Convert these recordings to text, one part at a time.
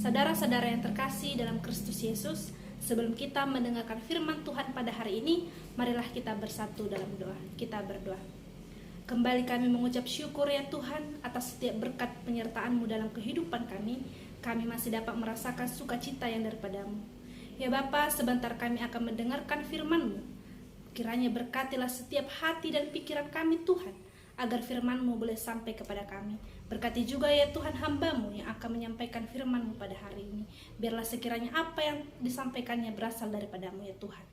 Saudara-saudara yang terkasih dalam Kristus Yesus, sebelum kita mendengarkan firman Tuhan pada hari ini, marilah kita bersatu dalam doa. Kita berdoa. Kembali kami mengucap syukur ya Tuhan atas setiap berkat penyertaan-Mu dalam kehidupan kami. Kami masih dapat merasakan sukacita yang daripada-Mu. Ya Bapa, sebentar kami akan mendengarkan firman-Mu. Kiranya berkatilah setiap hati dan pikiran kami Tuhan, agar firman-Mu boleh sampai kepada kami. Berkati juga ya Tuhan hamba-Mu yang akan menyampaikan firman-Mu pada hari ini. Biarlah sekiranya apa yang disampaikannya berasal daripada-Mu ya Tuhan.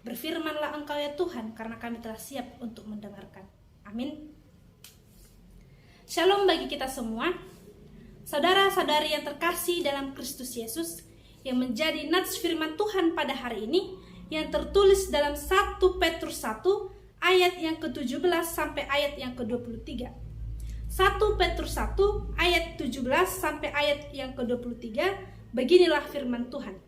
Berfirmanlah Engkau ya Tuhan, karena kami telah siap untuk mendengarkan. Amin. Shalom bagi kita semua. Saudara-saudari yang terkasih dalam Kristus Yesus, yang menjadi nats firman Tuhan pada hari ini, yang tertulis dalam 1 Petrus 1 ayat yang ke-17 sampai ayat yang ke-23. 1 Petrus 1 ayat 17 sampai ayat yang ke-23, beginilah firman Tuhan.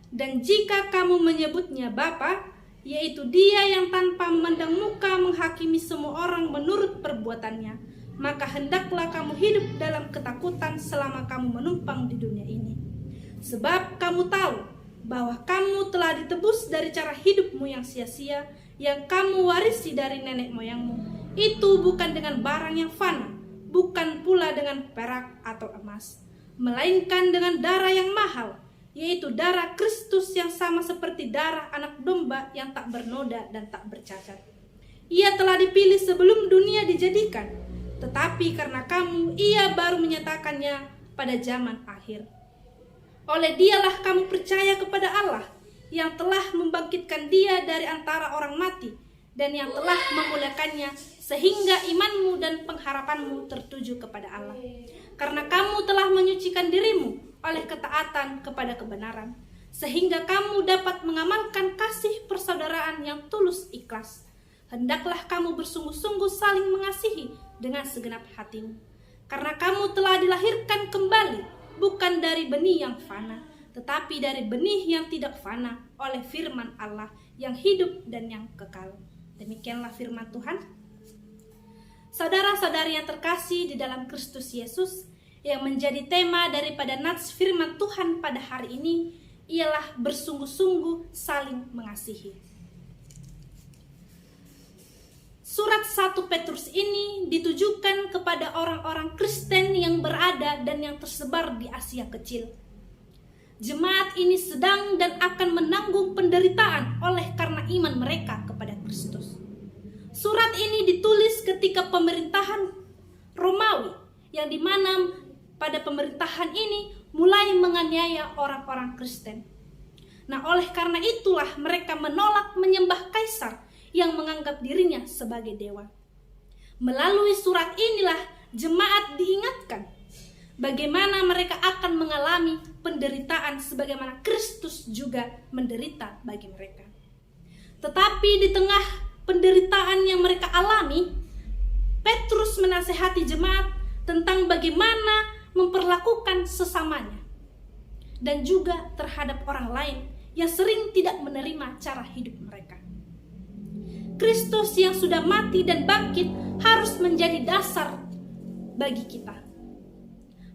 Dan jika kamu menyebutnya Bapa, yaitu Dia yang tanpa memandang muka menghakimi semua orang menurut perbuatannya, maka hendaklah kamu hidup dalam ketakutan selama kamu menumpang di dunia ini. Sebab kamu tahu bahwa kamu telah ditebus dari cara hidupmu yang sia-sia, yang kamu warisi dari nenek moyangmu. Itu bukan dengan barang yang fana, bukan pula dengan perak atau emas, melainkan dengan darah yang mahal, yaitu darah Kristus yang sama seperti darah anak domba yang tak bernoda dan tak bercacat. Ia telah dipilih sebelum dunia dijadikan, tetapi karena kamu, Ia baru menyatakannya pada zaman akhir. Oleh Dialah kamu percaya kepada Allah, yang telah membangkitkan Dia dari antara orang mati, dan yang telah memuliakannya, sehingga imanmu dan pengharapanmu tertuju kepada Allah. Karena kamu telah menyucikan dirimu oleh ketaatan kepada kebenaran, sehingga kamu dapat mengamalkan kasih persaudaraan yang tulus ikhlas. Hendaklah kamu bersungguh-sungguh saling mengasihi dengan segenap hatimu, karena kamu telah dilahirkan kembali, bukan dari benih yang fana, tetapi dari benih yang tidak fana, oleh firman Allah yang hidup dan yang kekal. Demikianlah firman Tuhan. Saudara-saudari yang terkasih di dalam Kristus Yesus, yang menjadi tema daripada nats firman Tuhan pada hari ini ialah bersungguh-sungguh saling mengasihi. Surat 1 Petrus ini ditujukan kepada orang-orang Kristen yang berada dan yang tersebar di Asia Kecil. Jemaat ini sedang dan akan menanggung penderitaan oleh karena iman mereka kepada Kristus. Surat ini ditulis ketika pemerintahan Romawi, yang dimana pada pemerintahan ini mulai menganiaya orang-orang Kristen. Nah, oleh karena itulah mereka menolak menyembah kaisar yang menganggap dirinya sebagai dewa. Melalui surat inilah jemaat diingatkan bagaimana mereka akan mengalami penderitaan sebagaimana Kristus juga menderita bagi mereka. Tetapi di tengah penderitaan yang mereka alami, Petrus menasihati jemaat tentang bagaimana memperlakukan sesamanya dan juga terhadap orang lain yang sering tidak menerima cara hidup mereka. Kristus yang sudah mati dan bangkit harus menjadi dasar bagi kita.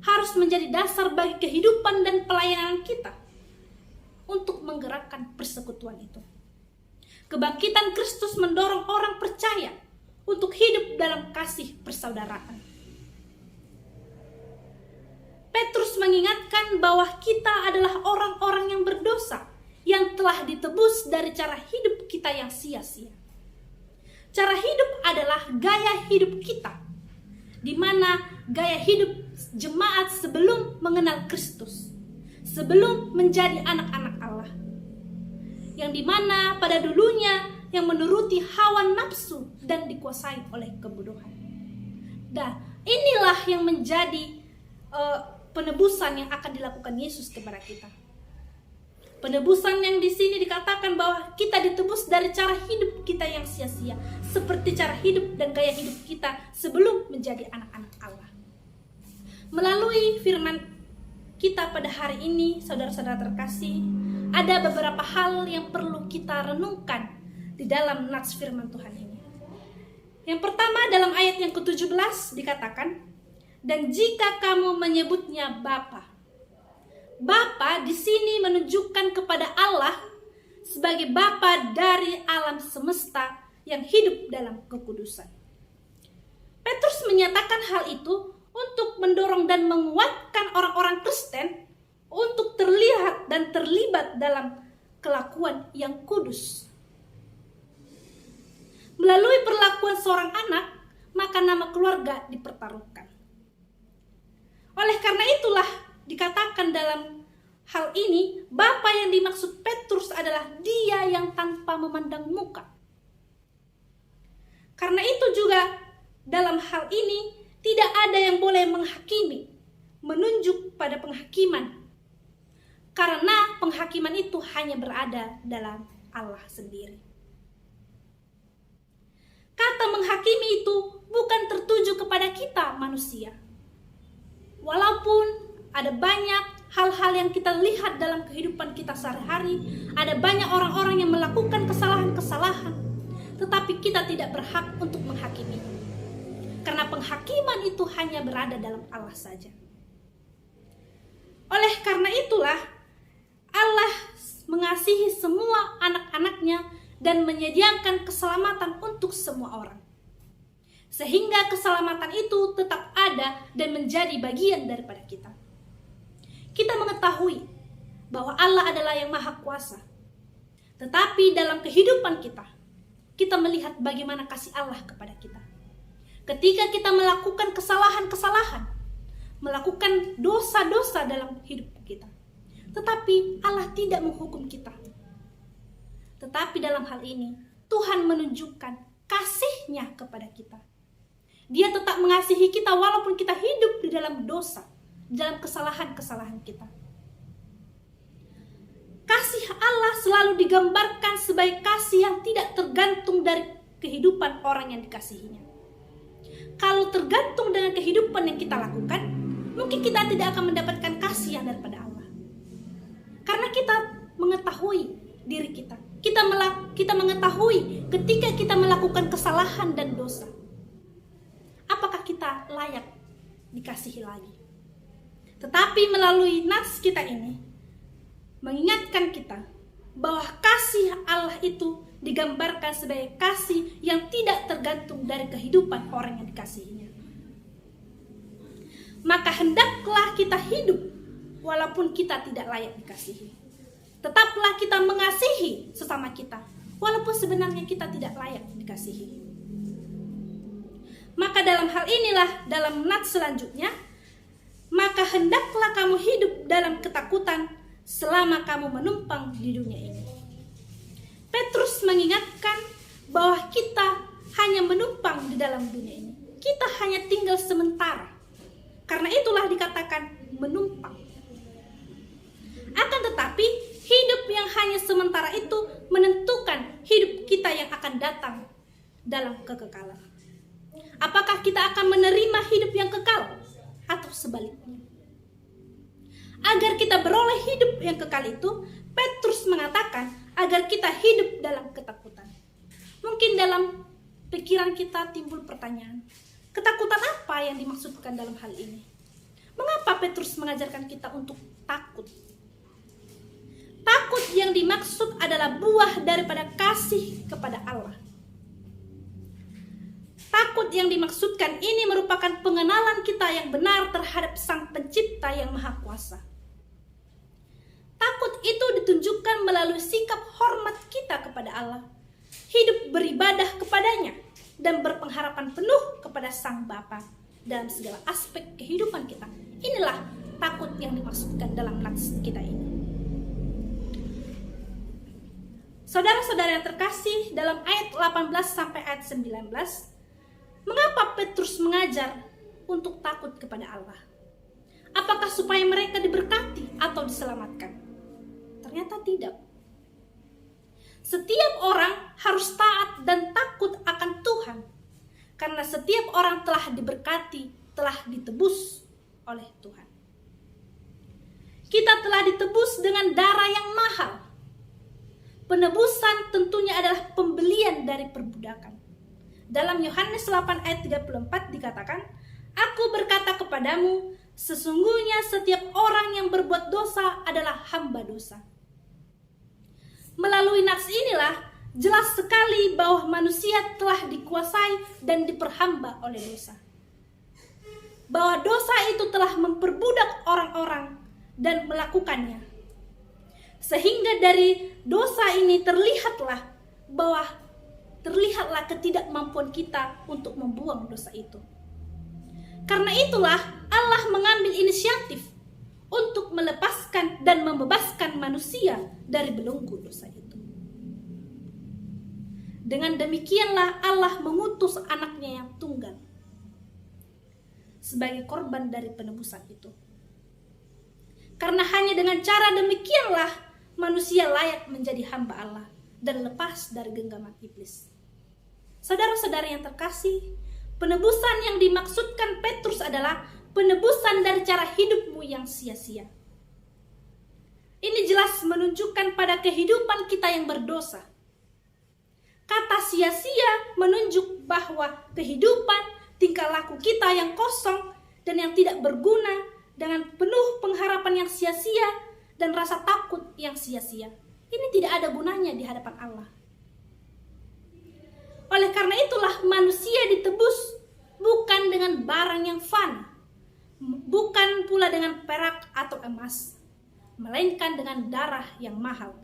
Harus menjadi dasar bagi kehidupan dan pelayanan kita untuk menggerakkan persekutuan itu. Kebangkitan Kristus mendorong orang percaya untuk hidup dalam kasih persaudaraan. Petrus mengingatkan bahwa kita adalah orang-orang yang berdosa, yang telah ditebus dari cara hidup kita yang sia-sia. Cara hidup adalah gaya hidup kita, di mana gaya hidup jemaat sebelum mengenal Kristus, sebelum menjadi anak-anak Allah, yang dimana pada dulunya yang menuruti hawa nafsu dan dikuasai oleh kebodohan. Dan inilah yang menjadi penebusan yang akan dilakukan Yesus kepada kita. Penebusan yang di sini dikatakan bahwa kita ditebus dari cara hidup kita yang sia-sia, seperti cara hidup dan gaya hidup kita sebelum menjadi anak-anak Allah. Melalui firman kita pada hari ini, saudara-saudara terkasih, ada beberapa hal yang perlu kita renungkan di dalam nats firman Tuhan ini. Yang pertama, dalam ayat yang ke-17 dikatakan, dan jika kamu menyebutnya Bapa. Bapa di sini menunjukkan kepada Allah sebagai Bapa dari alam semesta yang hidup dalam kekudusan. Petrus menyatakan hal itu untuk mendorong dan menguatkan orang-orang Kristen untuk terlihat dan terlibat dalam kelakuan yang kudus. Melalui perlakuan seorang anak, maka nama keluarga dipertaruhkan. Oleh karena itulah dikatakan dalam hal ini, Bapa yang dimaksud Petrus adalah Dia yang tanpa memandang muka. Karena itu juga dalam hal ini tidak ada yang boleh menghakimi, menunjuk pada penghakiman. Karena penghakiman itu hanya berada dalam Allah sendiri. Kata menghakimi itu bukan tertuju kepada kita manusia. Walaupun ada banyak hal-hal yang kita lihat dalam kehidupan kita sehari-hari, ada banyak orang-orang yang melakukan kesalahan-kesalahan, tetapi kita tidak berhak untuk menghakimi. Karena penghakiman itu hanya berada dalam Allah saja. Oleh karena itulah, Allah mengasihi semua anak-anaknya dan menyediakan keselamatan untuk semua orang. Sehingga keselamatan itu tetap ada dan menjadi bagian daripada kita. Kita mengetahui bahwa Allah adalah yang maha kuasa. Tetapi dalam kehidupan kita melihat bagaimana kasih Allah kepada kita. Ketika kita melakukan kesalahan-kesalahan, melakukan dosa-dosa dalam hidup kita, tetapi Allah tidak menghukum kita. Tetapi dalam hal ini, Tuhan menunjukkan kasih-Nya kepada kita. Dia tetap mengasihi kita walaupun kita hidup di dalam dosa, dalam kesalahan-kesalahan kita. Kasih Allah selalu digambarkan sebagai kasih yang tidak tergantung dari kehidupan orang yang dikasihinya. Kalau tergantung dengan kehidupan yang kita lakukan, mungkin kita tidak akan mendapatkan kasih yang daripada Allah. Karena kita mengetahui diri kita. Kita mengetahui ketika kita melakukan kesalahan dan dosa, apakah kita layak dikasihi lagi. Tetapi melalui nas kita ini mengingatkan kita bahwa kasih Allah itu digambarkan sebagai kasih yang tidak tergantung dari kehidupan orang yang dikasihinya. Maka hendaklah kita hidup walaupun kita tidak layak dikasihi. Tetaplah kita mengasihi sesama kita walaupun sebenarnya kita tidak layak dikasihi. Maka dalam hal inilah, dalam nats selanjutnya, maka hendaklah kamu hidup dalam ketakutan selama kamu menumpang di dunia ini. Petrus mengingatkan bahwa kita hanya menumpang di dalam dunia ini. Kita hanya tinggal sementara. Karena itulah dikatakan menumpang. Akan tetapi, hidup yang hanya sementara itu menentukan hidup kita yang akan datang dalam kekekalan. Apakah kita akan menerima hidup yang kekal atau sebaliknya? Agar kita beroleh hidup yang kekal itu, Petrus mengatakan agar kita hidup dalam ketakutan. Mungkin dalam pikiran kita timbul pertanyaan, ketakutan apa yang dimaksudkan dalam hal ini? Mengapa Petrus mengajarkan kita untuk takut? Takut yang dimaksud adalah buah daripada kasih kepada Allah. Takut yang dimaksudkan ini merupakan pengenalan kita yang benar terhadap Sang Pencipta yang Maha Kuasa. Takut itu ditunjukkan melalui sikap hormat kita kepada Allah, hidup beribadah kepadanya, dan berpengharapan penuh kepada Sang Bapa dalam segala aspek kehidupan kita. Inilah takut yang dimaksudkan dalam nats kita ini. Saudara-saudara yang terkasih, dalam ayat 18 sampai ayat 19, mengapa Petrus mengajar untuk takut kepada Allah? Apakah supaya mereka diberkati atau diselamatkan? Ternyata tidak. Setiap orang harus taat dan takut akan Tuhan, karena setiap orang telah diberkati, telah ditebus oleh Tuhan. Kita telah ditebus dengan darah yang mahal. Penebusan tentunya adalah pembelian dari perbudakan. Dalam Yohanes 8 ayat 34 dikatakan, Aku berkata kepadamu, Sesungguhnya setiap orang yang berbuat dosa adalah hamba dosa. Melalui nats inilah jelas sekali bahwa manusia telah dikuasai dan diperhamba oleh dosa. Bahwa dosa itu telah memperbudak orang-orang dan melakukannya. Sehingga dari dosa ini terlihatlah ketidakmampuan kita untuk membuang dosa itu. Karena itulah Allah mengambil inisiatif untuk melepaskan dan membebaskan manusia dari belenggu dosa itu. Dengan demikianlah Allah mengutus anaknya yang tunggal sebagai korban dari penebusan itu. Karena hanya dengan cara demikianlah manusia layak menjadi hamba Allah dan lepas dari genggaman iblis. Saudara-saudara yang terkasih, penebusan yang dimaksudkan Petrus adalah penebusan dari cara hidupmu yang sia-sia. Ini jelas menunjukkan pada kehidupan kita yang berdosa. Kata sia-sia menunjuk bahwa kehidupan, tingkah laku kita yang kosong dan yang tidak berguna dengan penuh pengharapan yang sia-sia dan rasa takut yang sia-sia. Ini tidak ada gunanya di hadapan Allah. Oleh karena itulah manusia ditebus bukan dengan barang yang fana, bukan pula dengan perak atau emas, melainkan dengan darah yang mahal,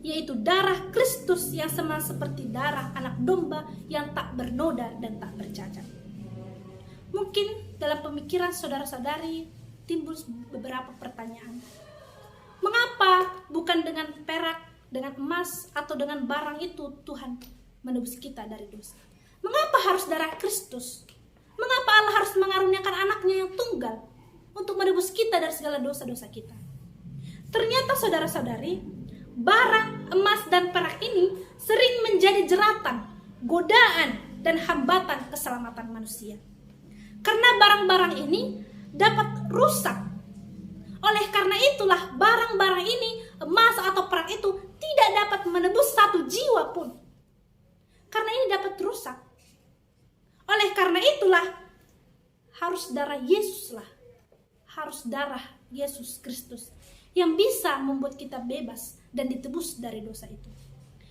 yaitu darah Kristus yang sama seperti darah anak domba yang tak bernoda dan tak bercacat. Mungkin dalam pemikiran saudara-saudari timbul beberapa pertanyaan. Mengapa bukan dengan perak, dengan emas, atau dengan barang itu Tuhan menebus kita dari dosa? Mengapa harus darah Kristus? Mengapa Allah harus mengaruniakan anaknya yang tunggal untuk menebus kita dari segala dosa-dosa kita? Ternyata saudara-saudari, barang, emas, dan perak ini sering menjadi jeratan, godaan, dan hambatan keselamatan manusia. Karena barang-barang ini dapat rusak. Oleh karena itulah barang-barang ini, emas atau perak itu tidak dapat menebus satu jiwa pun. Karena ini dapat rusak. Oleh karena itulah harus darah Yesuslah, harus darah Yesus Kristus yang bisa membuat kita bebas dan ditebus dari dosa itu.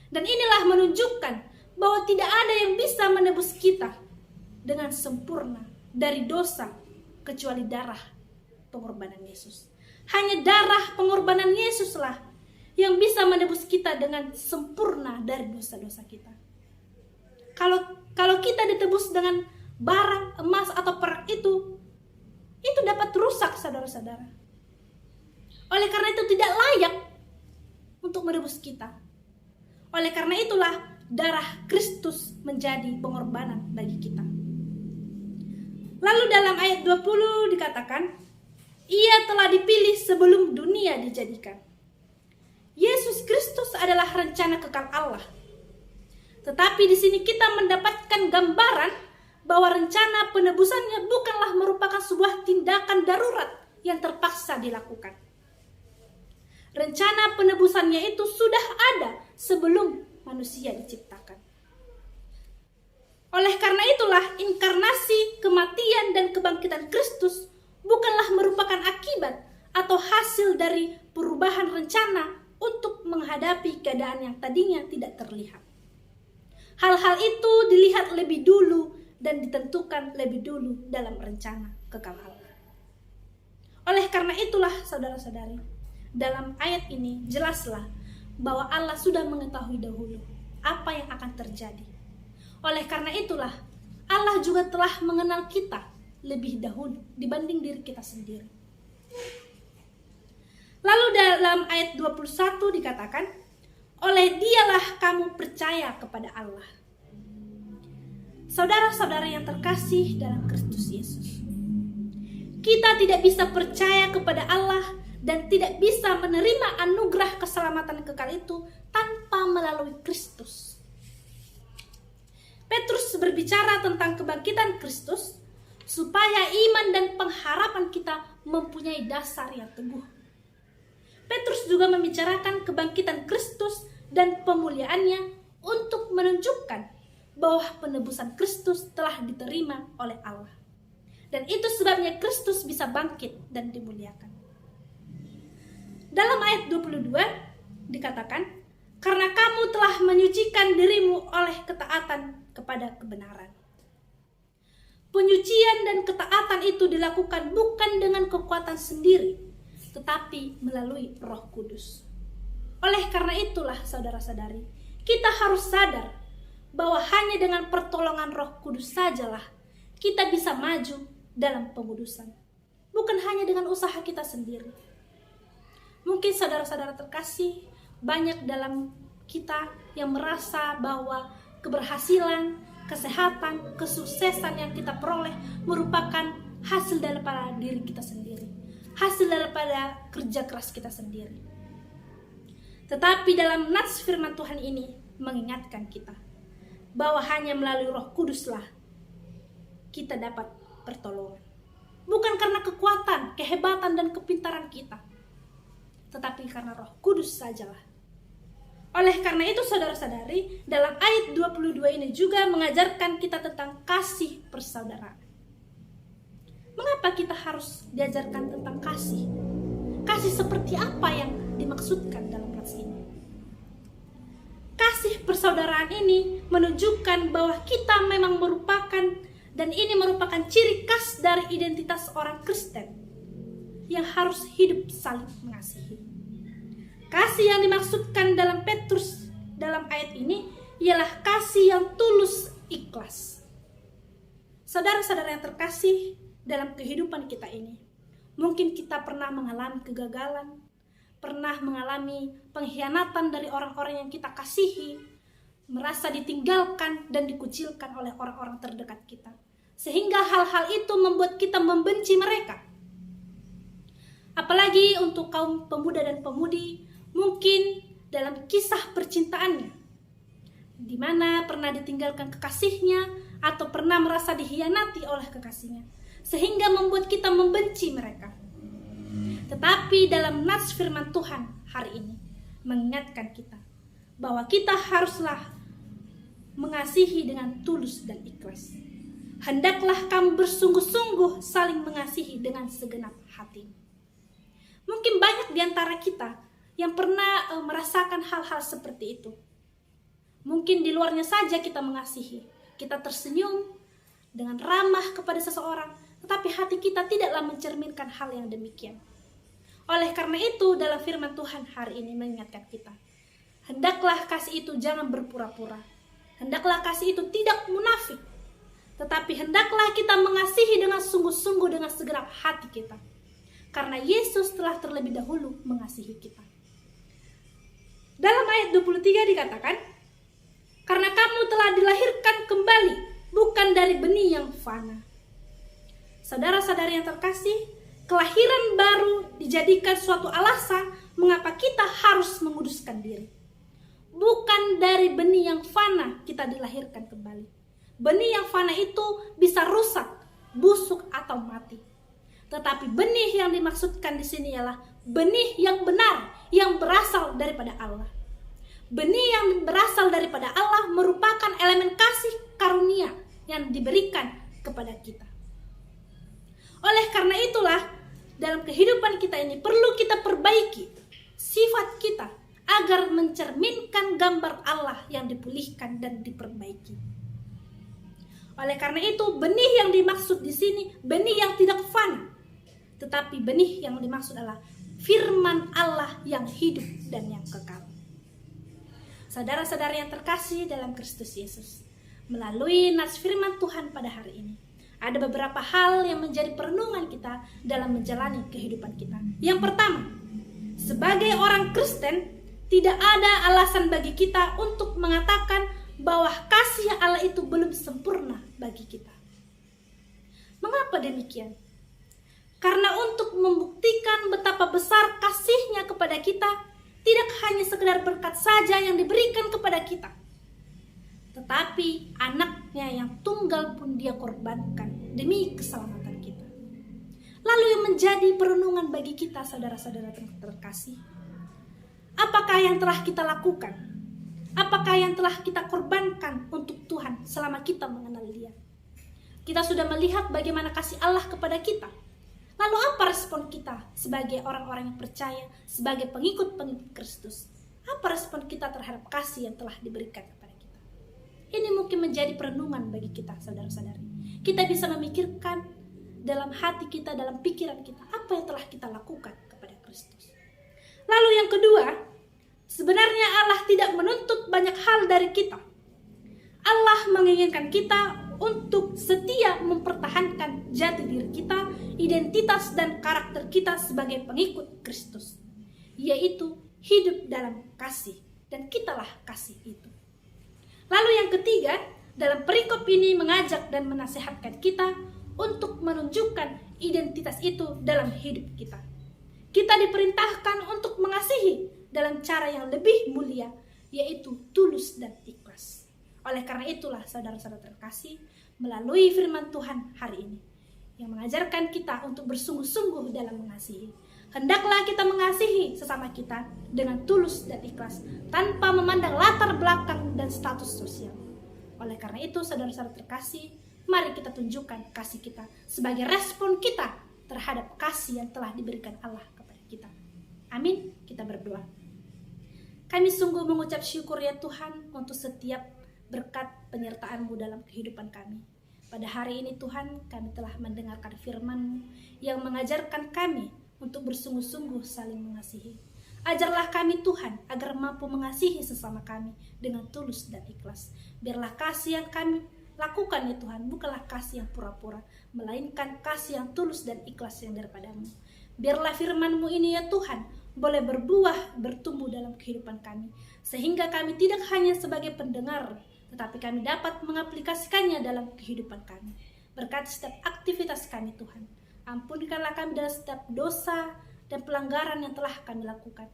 Dan inilah menunjukkan bahwa tidak ada yang bisa menebus kita dengan sempurna dari dosa kecuali darah pengorbanan Yesus. Hanya darah pengorbanan Yesuslah yang bisa menebus kita dengan sempurna dari dosa-dosa kita. Kalau kita ditebus dengan barang, emas, atau perak itu dapat rusak, saudara-saudara. Oleh karena itu tidak layak untuk menebus kita. Oleh karena itulah darah Kristus menjadi pengorbanan bagi kita. Lalu dalam ayat 20 dikatakan, Ia telah dipilih sebelum dunia dijadikan. Yesus Kristus adalah rencana kekal Allah. Tetapi di sini kita mendapatkan gambaran bahwa rencana penebusannya bukanlah merupakan sebuah tindakan darurat yang terpaksa dilakukan. Rencana penebusannya itu sudah ada sebelum manusia diciptakan. Oleh karena itulah inkarnasi, kematian, dan kebangkitan Kristus bukanlah merupakan akibat atau hasil dari perubahan rencana untuk menghadapi keadaan yang tadinya tidak terlihat. Hal-hal itu dilihat lebih dulu dan ditentukan lebih dulu dalam rencana kekal Allah. Oleh karena itulah saudara-saudari, dalam ayat ini jelaslah bahwa Allah sudah mengetahui dahulu apa yang akan terjadi. Oleh karena itulah Allah juga telah mengenal kita lebih dahulu dibanding diri kita sendiri. Lalu dalam ayat 21 dikatakan, oleh Dialah kamu percaya kepada Allah. Saudara-saudara yang terkasih dalam Kristus Yesus, kita tidak bisa percaya kepada Allah dan tidak bisa menerima anugerah keselamatan kekal itu tanpa melalui Kristus. Petrus berbicara tentang kebangkitan Kristus supaya iman dan pengharapan kita mempunyai dasar yang teguh. Petrus juga membicarakan kebangkitan Kristus dan pemuliaannya untuk menunjukkan bahwa penebusan Kristus telah diterima oleh Allah. Dan itu sebabnya Kristus bisa bangkit dan dimuliakan. Dalam ayat 22 dikatakan, karena kamu telah menyucikan dirimu oleh ketaatan kepada kebenaran. Penyucian dan ketaatan itu dilakukan bukan dengan kekuatan sendiri, tetapi melalui Roh Kudus. Oleh karena itulah saudara-saudari, kita harus sadar bahwa hanya dengan pertolongan Roh Kudus sajalah kita bisa maju dalam pengudusan. Bukan hanya dengan usaha kita sendiri. Mungkin saudara-saudara terkasih, banyak dalam kita yang merasa bahwa keberhasilan, kesehatan, kesuksesan yang kita peroleh merupakan hasil daripada diri kita sendiri, hasil daripada kerja keras kita sendiri. Tetapi dalam nats firman Tuhan ini mengingatkan kita bahwa hanya melalui Roh Kuduslah kita dapat pertolongan. Bukan karena kekuatan, kehebatan, dan kepintaran kita, tetapi karena Roh Kudus sajalah. Oleh karena itu saudara-saudari, dalam ayat 22 ini juga mengajarkan kita tentang kasih persaudaraan. Mengapa kita harus diajarkan tentang kasih? Kasih seperti apa yang dimaksudkan dalam nats ini? Kasih persaudaraan ini menunjukkan bahwa kita memang merupakan, dan ini merupakan ciri khas dari identitas orang Kristen yang harus hidup saling mengasihi. Kasih yang dimaksudkan dalam Petrus dalam ayat ini ialah kasih yang tulus ikhlas. Saudara-saudara yang terkasih, dalam kehidupan kita ini, mungkin kita pernah mengalami kegagalan, pernah mengalami pengkhianatan dari orang-orang yang kita kasihi, merasa ditinggalkan dan dikucilkan oleh orang-orang terdekat kita, sehingga hal-hal itu membuat kita membenci mereka. Apalagi untuk kaum pemuda dan pemudi, mungkin dalam kisah percintaannya, di mana pernah ditinggalkan kekasihnya atau pernah merasa dikhianati oleh kekasihnya, sehingga membuat kita membenci mereka. Tetapi dalam nats firman Tuhan hari ini mengingatkan kita bahwa kita haruslah mengasihi dengan tulus dan ikhlas. Hendaklah kamu bersungguh-sungguh saling mengasihi dengan segenap hati. Mungkin banyak di antara kita yang pernah merasakan hal-hal seperti itu. Mungkin di luarnya saja kita mengasihi, kita tersenyum dengan ramah kepada seseorang, tetapi hati kita tidaklah mencerminkan hal yang demikian. Oleh karena itu, dalam firman Tuhan hari ini mengingatkan kita, hendaklah kasih itu jangan berpura-pura. Hendaklah kasih itu tidak munafik, tetapi hendaklah kita mengasihi dengan sungguh-sungguh dengan segenap hati kita. Karena Yesus telah terlebih dahulu mengasihi kita. Dalam ayat 23 dikatakan, karena kamu telah dilahirkan kembali, bukan dari benih yang fana. Saudara-saudari yang terkasih, kelahiran baru dijadikan suatu alasan mengapa kita harus menguduskan diri. Bukan dari benih yang fana kita dilahirkan kembali. Benih yang fana itu bisa rusak, busuk, atau mati. Tetapi benih yang dimaksudkan di sini ialah benih yang benar, yang berasal daripada Allah. Benih yang berasal daripada Allah merupakan elemen kasih karunia yang diberikan kepada kita. Oleh karena itulah, dalam kehidupan kita ini perlu kita perbaiki sifat kita agar mencerminkan gambar Allah yang dipulihkan dan diperbaiki. Oleh karena itu, benih yang dimaksud di sini benih yang tidak fana, tetapi benih yang dimaksud adalah firman Allah yang hidup dan yang kekal. Saudara-saudara yang terkasih dalam Kristus Yesus, melalui nats firman Tuhan pada hari ini, ada beberapa hal yang menjadi perenungan kita dalam menjalani kehidupan kita. Yang pertama, sebagai orang Kristen, tidak ada alasan bagi kita untuk mengatakan bahwa kasih Allah itu belum sempurna bagi kita. Mengapa demikian? Karena untuk membuktikan betapa besar kasih-Nya kepada kita, tidak hanya sekedar berkat saja yang diberikan kepada kita, tetapi anak-Nya yang tunggal pun Dia korbankan demi keselamatan kita. Lalu yang menjadi perenungan bagi kita, saudara-saudara terkasih, apakah yang telah kita lakukan? Apakah yang telah kita korbankan untuk Tuhan selama kita mengenal Dia? Kita sudah melihat bagaimana kasih Allah kepada kita. Lalu apa respon kita sebagai orang-orang yang percaya, sebagai pengikut-pengikut Kristus? Apa respon kita terhadap kasih yang telah diberikan kepada kita? Ini mungkin menjadi perenungan bagi kita, saudara-saudari. Kita bisa memikirkan dalam hati kita, dalam pikiran kita, apa yang telah kita lakukan kepada Kristus. Lalu yang kedua, sebenarnya Allah tidak menuntut banyak hal dari kita. Allah menginginkan kita untuk setia mempertahankan jati diri kita, identitas dan karakter kita sebagai pengikut Kristus, yaitu hidup dalam kasih, dan kitalah kasih itu. Lalu yang ketiga, dalam perikop ini mengajak dan menasihatkan kita untuk menunjukkan identitas itu dalam hidup kita. Kita diperintahkan untuk mengasihi dalam cara yang lebih mulia, yaitu tulus dan ikhlas. Oleh karena itulah saudara-saudara terkasih, melalui firman Tuhan hari ini yang mengajarkan kita untuk bersungguh-sungguh dalam mengasihi. Hendaklah kita mengasihi sesama kita dengan tulus dan ikhlas, tanpa memandang latar belakang dan status sosial. Oleh karena itu, saudara-saudara terkasih, mari kita tunjukkan kasih kita sebagai respon kita terhadap kasih yang telah diberikan Allah kepada kita. Amin. Kita berdoa. Kami sungguh mengucap syukur ya Tuhan untuk setiap berkat penyertaan-Mu dalam kehidupan kami. Pada hari ini Tuhan, kami telah mendengarkan firman-Mu yang mengajarkan kami untuk bersungguh-sungguh saling mengasihi. Ajarlah kami Tuhan agar mampu mengasihi sesama kami dengan tulus dan ikhlas. Biarlah kasih yang kami lakukan ya Tuhan bukanlah kasih yang pura-pura, melainkan kasih yang tulus dan ikhlas yang daripada-Mu. Biarlah firman-Mu ini ya Tuhan boleh berbuah, bertumbuh dalam kehidupan kami, sehingga kami tidak hanya sebagai pendengar, tetapi kami dapat mengaplikasikannya dalam kehidupan kami. Berkati setiap aktivitas kami Tuhan. Ampunkanlah kami dalam setiap dosa dan pelanggaran yang telah kami lakukan,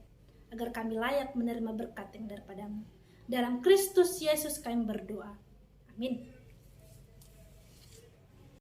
agar kami layak menerima berkat yang daripada-Mu. Dalam Kristus Yesus kami berdoa. Amin.